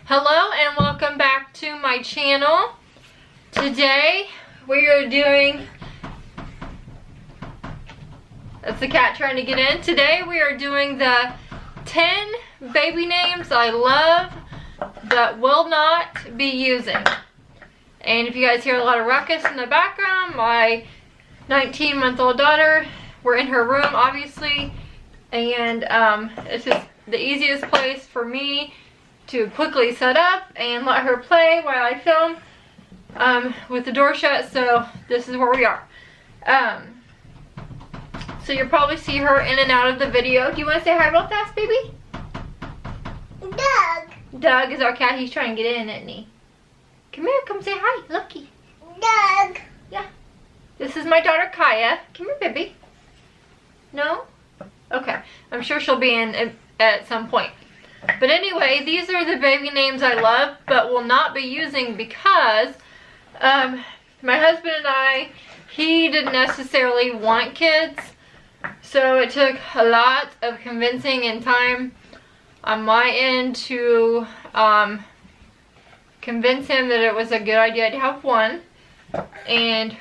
Hello and welcome back to my channel. Today we are doing, that's the cat trying to get in. Today we are doing the 10 baby names I love but will not be using. And if you guys hear a lot of ruckus in the background, my 19-month-old daughter, we're in her room obviously, and it's just the easiest place for me to quickly set up and let her play while I film with the door shut. So this is where we are. So you'll probably see her in and out of the video. Do you want to say hi real fast, baby? Doug. Doug is our cat. He's trying to get in, isn't he? Come here, come say hi. Lucky. Doug. Yeah. This is my daughter Kaya. Come here, baby. No? Okay. I'm sure she'll be in at some point. But anyway, these are the baby names I love but will not be using because my husband and I, he didn't necessarily want kids. So it took a lot of convincing and time on my end to convince him that it was a good idea to have one. And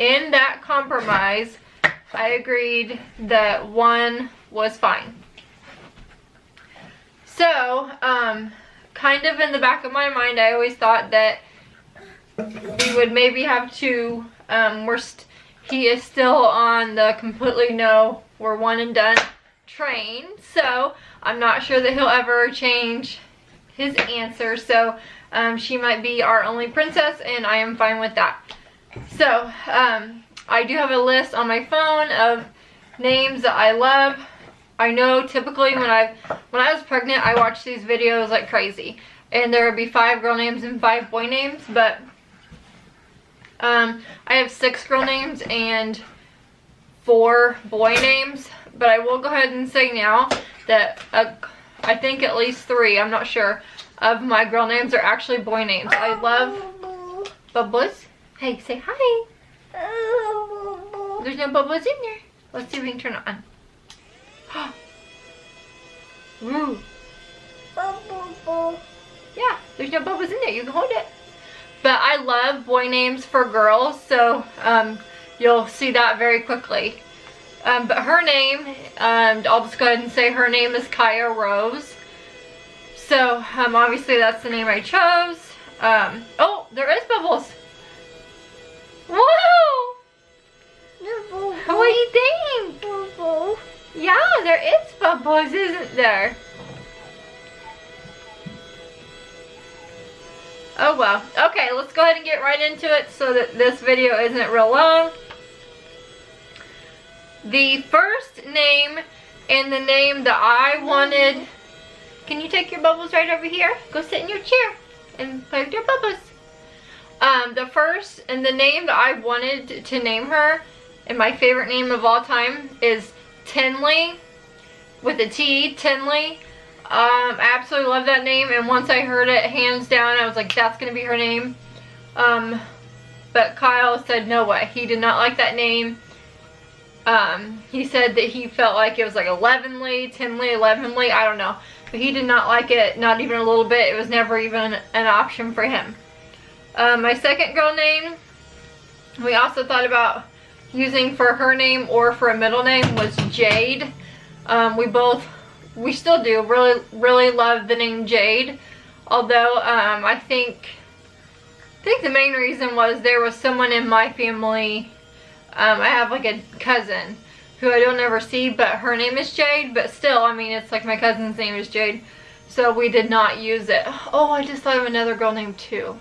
in that compromise, I agreed that one was fine. So, kind of in the back of my mind, I always thought that we would maybe have two. He is still on the completely no, we're one and done train. So, I'm not sure that he'll ever change his answer. So, she might be our only princess, and I am fine with that. So, I do have a list on my phone of names that I love. I know typically when I was pregnant, I watched these videos like crazy. And there would be 5 girl names and 5 boy names. But I have 6 girl names and 4 boy names. But I will go ahead and say now that I think at least 3, I'm not sure, of my girl names are actually boy names. I love Bubbles. Hey, say hi. There's no Bubbles in there. Let's see if we can turn it on. Ooh. Yeah, there's no bubbles in there. You can hold it. But I love boy names for girls, so you'll see that very quickly. But her name, I'll just go ahead and say her name is Kaya Rose. So obviously that's the name I chose. Oh, there is Bubbles. Whoa! What do you think? Yeah, there is Bubbles, isn't there? Oh well. Okay, let's go ahead and get right into it so that this video isn't real long. The first name and the name that I wanted... Can you take your Bubbles right over here? Go sit in your chair and play with your Bubbles. The first and the name that I wanted to name her, and my favorite name of all time, is Tinley, with a T, Tinley. I absolutely love that name, and once I heard it, hands down, I was like, that's gonna be her name. But Kyle said no way. He did not like that name. He said that he felt like it was like Tinley, Leavenly, I don't know. But he did not like it, not even a little bit. It was never even an option for him. My second girl name, we also thought about using for her name or for a middle name, was Jade. We still do really love the name Jade, although I think the main reason was there was someone in my family, I have like a cousin who I don't ever see, but her name is Jade, but still, I mean, it's like my cousin's name is Jade, so we did not use it. Oh, I just thought of another girl name too.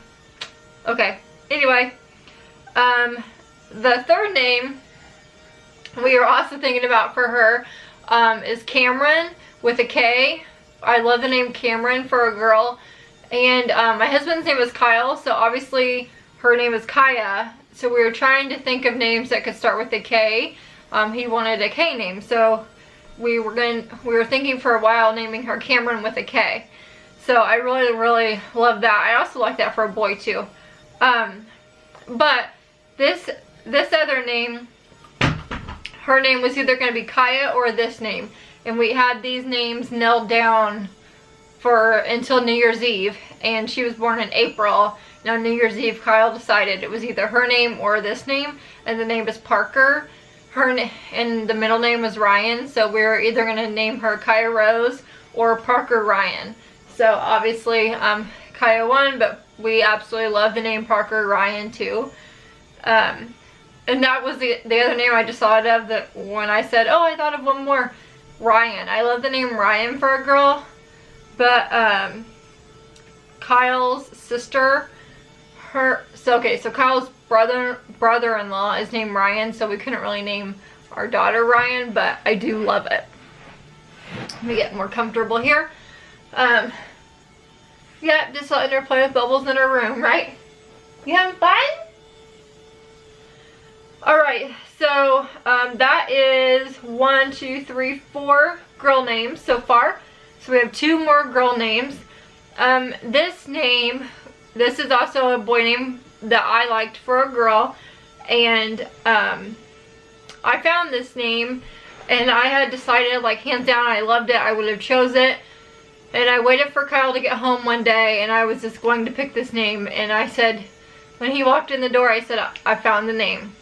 Okay, anyway, the third name we are also thinking about for her is Cameron, with a K. I love the name Cameron for a girl. And my husband's name is Kyle, so obviously her name is Kaya. So we were trying to think of names that could start with a K. He wanted a K name, so we were thinking for a while naming her Cameron with a K. So I really love that. I also like that for a boy too. But this other name, her name was either going to be Kaya or this name. And we had these names nailed down for until New Year's Eve, and she was born in April. Now New Year's Eve, Kyle decided it was either her name or this name, and the name is Parker. And the middle name was Ryan, so we were either going to name her Kaya Rose or Parker Ryan. So obviously Kaya won, but we absolutely love the name Parker Ryan too. And that was the other name I just thought of, that when I said, oh, I thought of one more, Ryan. I love the name Ryan for a girl, but Kyle's sister, so Kyle's brother-in-law is named Ryan, so we couldn't really name our daughter Ryan, but I do love it. Let me get more comfortable here. Yeah, just letting her play with bubbles in her room, right? You having fun? Alright, so that is 1, 2, 3, 4 girl names so far. So we have 2 more girl names. This is also a boy name that I liked for a girl, and I found this name and I had decided, like, hands down, I loved it, I would have chose it, and I waited for Kyle to get home one day and I was just going to pick this name, and I said, when he walked in the door, I said, I found the name.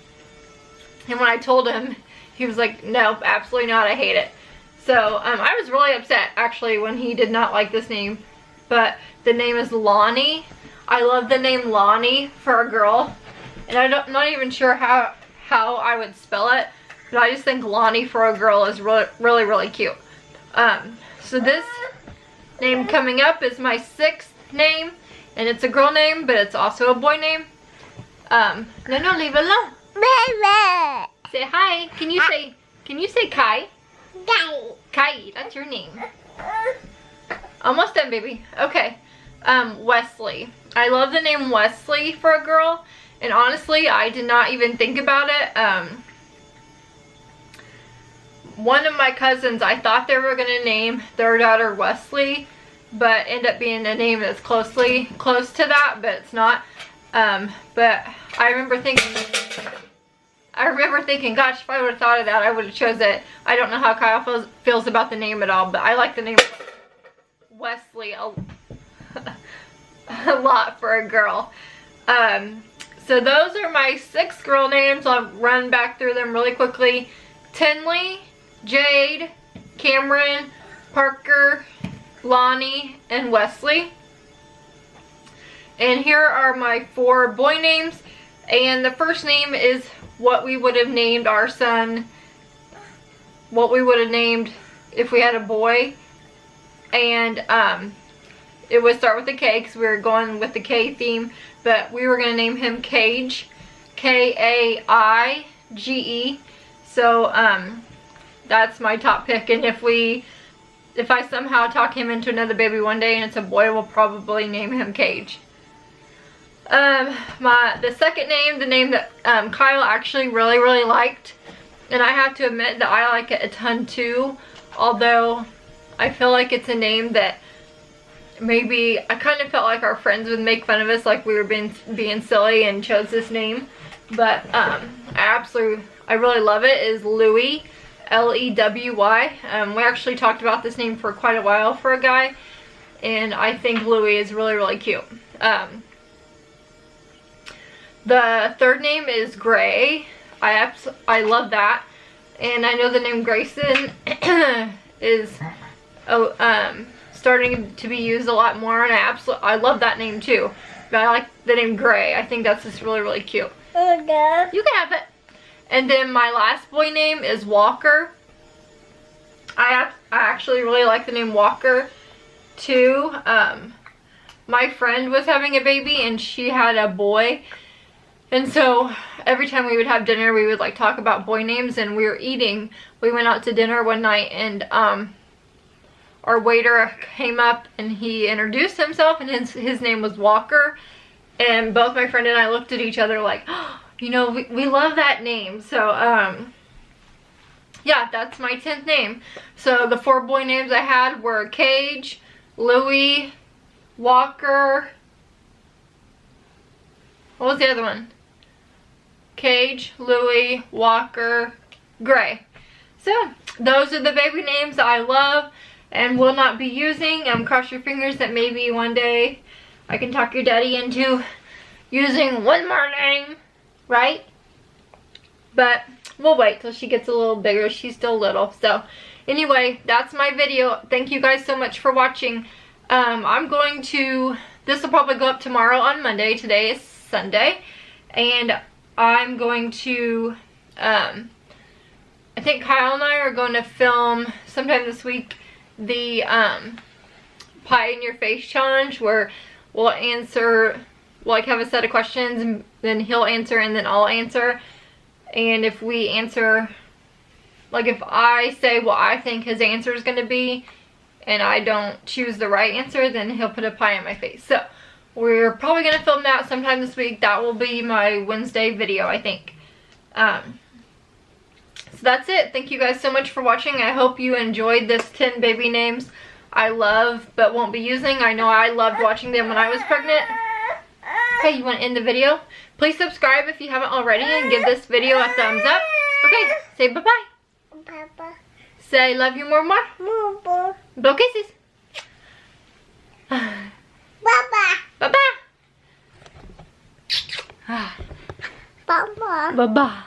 And when I told him, he was like, nope, absolutely not, I hate it. So I was really upset actually when he did not like this name, but the name is Lonnie. I love the name Lonnie for a girl, and I'm not even sure how I would spell it, but I just think Lonnie for a girl is really cute. So this name coming up is my 6th name, and it's a girl name, but it's also a boy name. No, leave it alone. Say hi. Can you say Kai? Kai, that's your name. Almost done, baby. Okay. Wesley. I love the name Wesley for a girl, and honestly, I did not even think about it. One of my cousins, I thought they were going to name their daughter Wesley, but end up being a name that's close to that, but it's not. But I remember thinking, gosh, if I would have thought of that, I would have chose it. I don't know how Kyle feels about the name at all, but I like the name Wesley a lot for a girl. So those are my 6 girl names. I'll run back through them really quickly. Tinley, Jade, Cameron, Parker, Lonnie, and Wesley. And here are my 4 boy names. And the first name is what we would have named our son, what we would have named if we had a boy. And it would start with a K because we were going with the K theme, but we were going to name him Kaige, Kaige. So that's my top pick, and if I somehow talk him into another baby one day and it's a boy, we'll probably name him Kaige. The second name, the name that Kyle actually really liked, and I have to admit that I like it a ton too, although I feel like it's a name that maybe I kind of felt like our friends would make fun of us, like we were being silly and chose this name. But I really love it, is Louie, L-E-W-Y. We actually talked about this name for quite a while for a guy, and I think Louie is really cute. The third name is Gray. I love that, and I know the name Grayson is starting to be used a lot more, and I love that name too. But I like the name Gray. I think that's just really cute. Okay. You can have it. And then my last boy name is Walker. I actually really like the name Walker too. My friend was having a baby and she had a boy, and so every time we would have dinner we would like talk about boy names, and we went out to dinner one night, and our waiter came up and he introduced himself, and his name was Walker, and both my friend and I looked at each other like, oh, you know, we love that name. So yeah, that's my 10th name. So the 4 boy names I had were Kaige, Louie, Walker, what was the other one? Kaige, Louie, Walker, Gray. So those are the baby names I love, and will not be using. Cross your fingers that maybe one day I can talk your daddy into using one more name, right? But we'll wait till she gets a little bigger. She's still little. So anyway, that's my video. Thank you guys so much for watching. This will probably go up tomorrow on Monday. Today is Sunday. And I'm going to, I think Kyle and I are going to film sometime this week the pie in your face challenge, where we'll answer, like have a set of questions and then he'll answer and then I'll answer. And if we answer, like if I say what I think his answer is going to be and I don't choose the right answer, then he'll put a pie in my face. So we're probably going to film that sometime this week. That will be my Wednesday video, I think. So that's it. Thank you guys so much for watching. I hope you enjoyed this 10 baby names I love but won't be using. I know I loved watching them when I was pregnant. Okay, you want to end the video? Please subscribe if you haven't already and give this video a thumbs up. Okay, say bye-bye. Papa. Say love you more. Papa. Blow kisses. Papa. Bye-bye. Papa. Bye-bye.